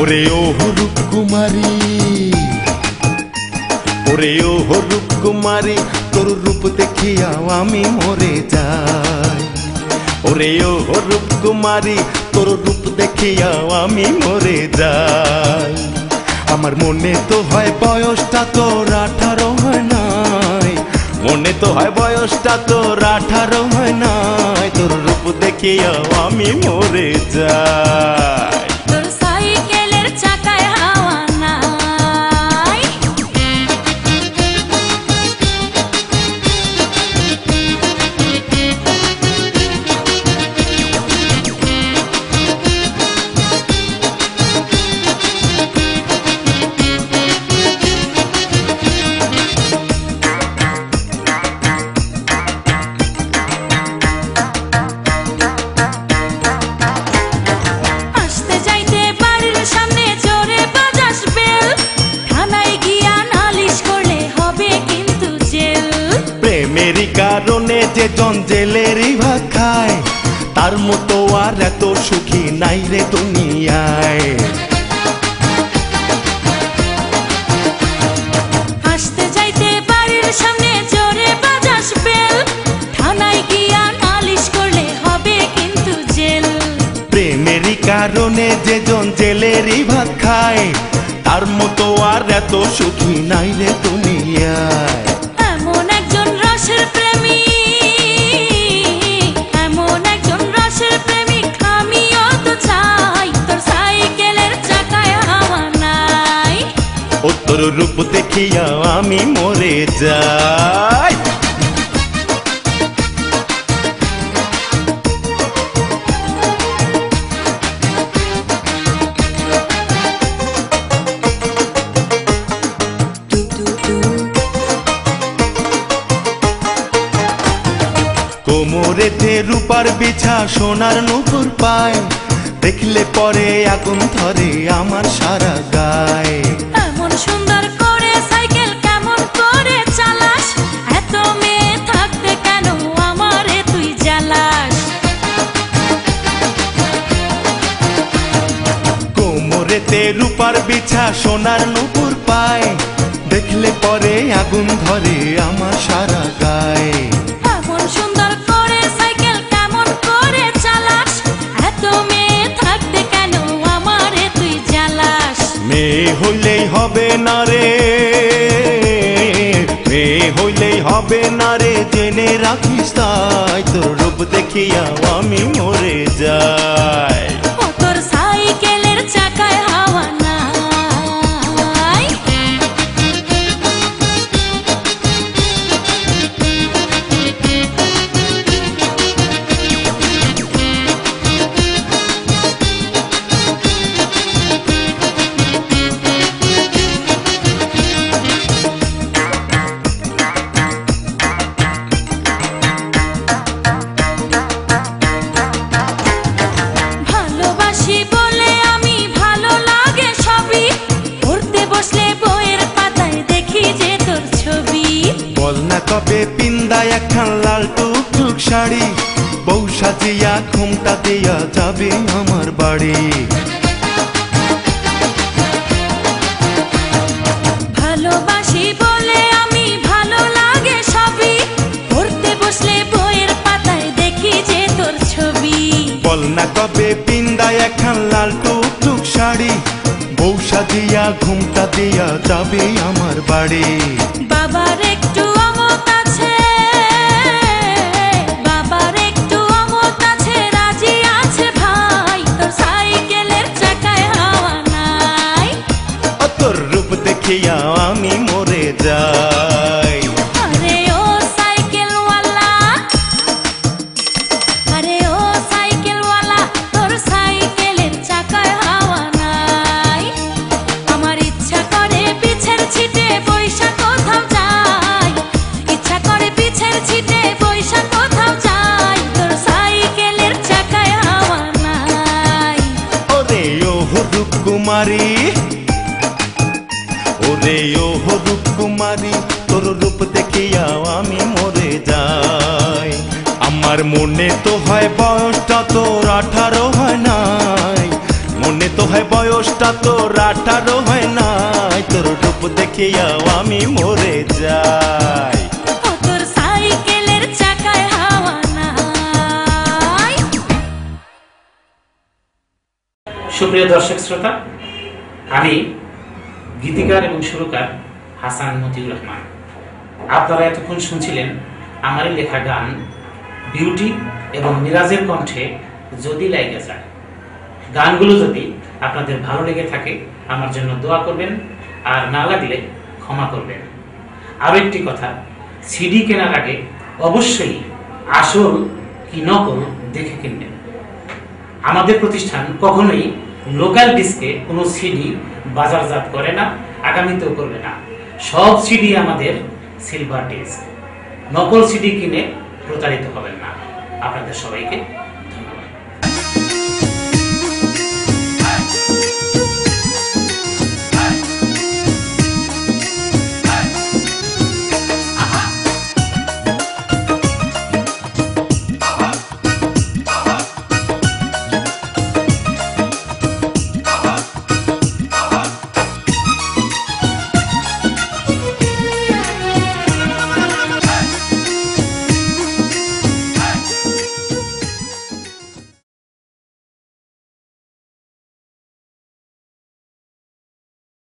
ওরে ও রূপকুমারী, ওরে ও রূপকুমারী, তোর রূপ দেখিয়া আমি মরে যাই। ওরে ও রূপকুমারী, তোর রূপ দেখিয়া আমি মরে যাই। আমার মনে তো হয় বয়সটা তোর 18 হয় নাই, মনে তো হয় বয়সটা তোর 18 হয় নাই। তোর রূপ দেখিয়া আমি মরে যাই। প্রেমেরই কারণে যে জন জেলেরই ভাত খায়, তার মতো আর এত সুখী নাই রে দুনিয়ায়। আসতে যাইতে বাড়ির সামনে জোরে বাজাস বেল, থানায় গিয়া নালিশ করলে হবে কিন্তু জেল। প্রেমেরই কারণে যে জন জেলেরই ভাত খায়, তার মতো আর এত সুখী নাই রে দুনিয়ায়। তোর রূপ দেখিয়া আমি মরে যাই। কোমরেতে রূপার বিছা সোনার নূপুর পায়, দেখলে পরে আগুন ধরে আমার সারা গায়ে। এমন সুন্দর করে সাইকেল কেমন করে চালাস, এত মেয়ে থাকতে কেন আমারে তুই জ্বালাস। কোমরেতে রূপার বিছা সোনার নূপুর পায়, দেখলে পরে আগুন ধরে আমার সারা গায়ে। এমন সুন্দর করে সাইকেল কেমন করে চালাস, এত মেয়ে থাকতে কেন আমারে তুই জ্বালাস। মেয়ে হইলেই হবে না রে, মেয়ে হইলেই হবে না রে, জেনে রাখিস তাই। তোর রূপ দেখিয়া আমি মরে যাই। তোর সাইকেলের চাকায় হাওয়া নাই। ভালোবাসি বলে আমি ভালো লাগে সবই, পড়তে বসলে বইয়ের পাতায় দেখি যে তোর ছবি। বল না কবে পিন্দায় একখান লাল টুকটুক শাড়ি, বউ সাজিয়া ঘুমটা দিয়া যাবে আমার বাড়ি। ভালোবাসি বলে আমি ভালো লাগে সবই, পড়তে বসলে বইয়ের পাতায় দেখি যে তোর ছবি। বল না কবে পিন্দায় একখান লাল টুকটুক শাড়ি, বউ সাজিয়া ঘুমটা দিয়া যাবে আমার বাড়ি। বাবার একটু অমত আছে, বাবার একটু অমত আছে, রাজি আছে ভাই। তোর সাইকেলের চাকায় হাওয়া নাই। তোর রূপ দেখিয়া আমি মরে যাই। আরে ও সাইকেলওয়ালা, আরে ও সাইকেলওয়ালা, তোর সাইকেলের চাকায় হাওয়া নাই। আমার ইচ্ছা করে পিছের ছিটে বৈশা কোথাও যাই, ইচ্ছা করে পিছের ছিটে বৈশা কোথাও যাই। তোর সাইকেলের চাকায় হাওয়া নাই। ওরে ও রূপকুমারী, ওরে ও রূপকুমারী, তোর রূপ দেখিয়া আমি মরে যাই। আমার মনে তো হয় বয়সটা তোর 18 হয় নাই, মনে তো হয় বয়সটা তোর 18 হয় নাই, তোর রূপ দেখিয়াও আমি মরে যাই। ও তোর সাইকেলের চাকায় হাওয়া নাই। সুপ্রিয় দর্শক শ্রোতা, আমি গীতিকার এবং সুরকার হাসান মতিউর রহমান। আপনারা এতক্ষণ শুনছিলেন আমারই লেখা গান বিউটি এবং মিরাজের কণ্ঠে যদি লাইগা যায়। গানগুলো যদি আপনাদের ভালো লেগে থাকে আমার জন্য দোয়া করবেন, আর না লাগলে ক্ষমা করবেন। আরও একটি কথা, সিডি কেনার আগে অবশ্যই আসল কি নকল দেখে কিনবেন। আমাদের প্রতিষ্ঠান কখনোই লোকাল ডিস্কে কোনো সিডি বাজারজাত করে না, আগামীতেও করবে না। সব সিডি আমাদের সিলভার ডিস্ক। নকল সিডি কিনে প্রতারিত হবেন না। আপনাদের সবাইকে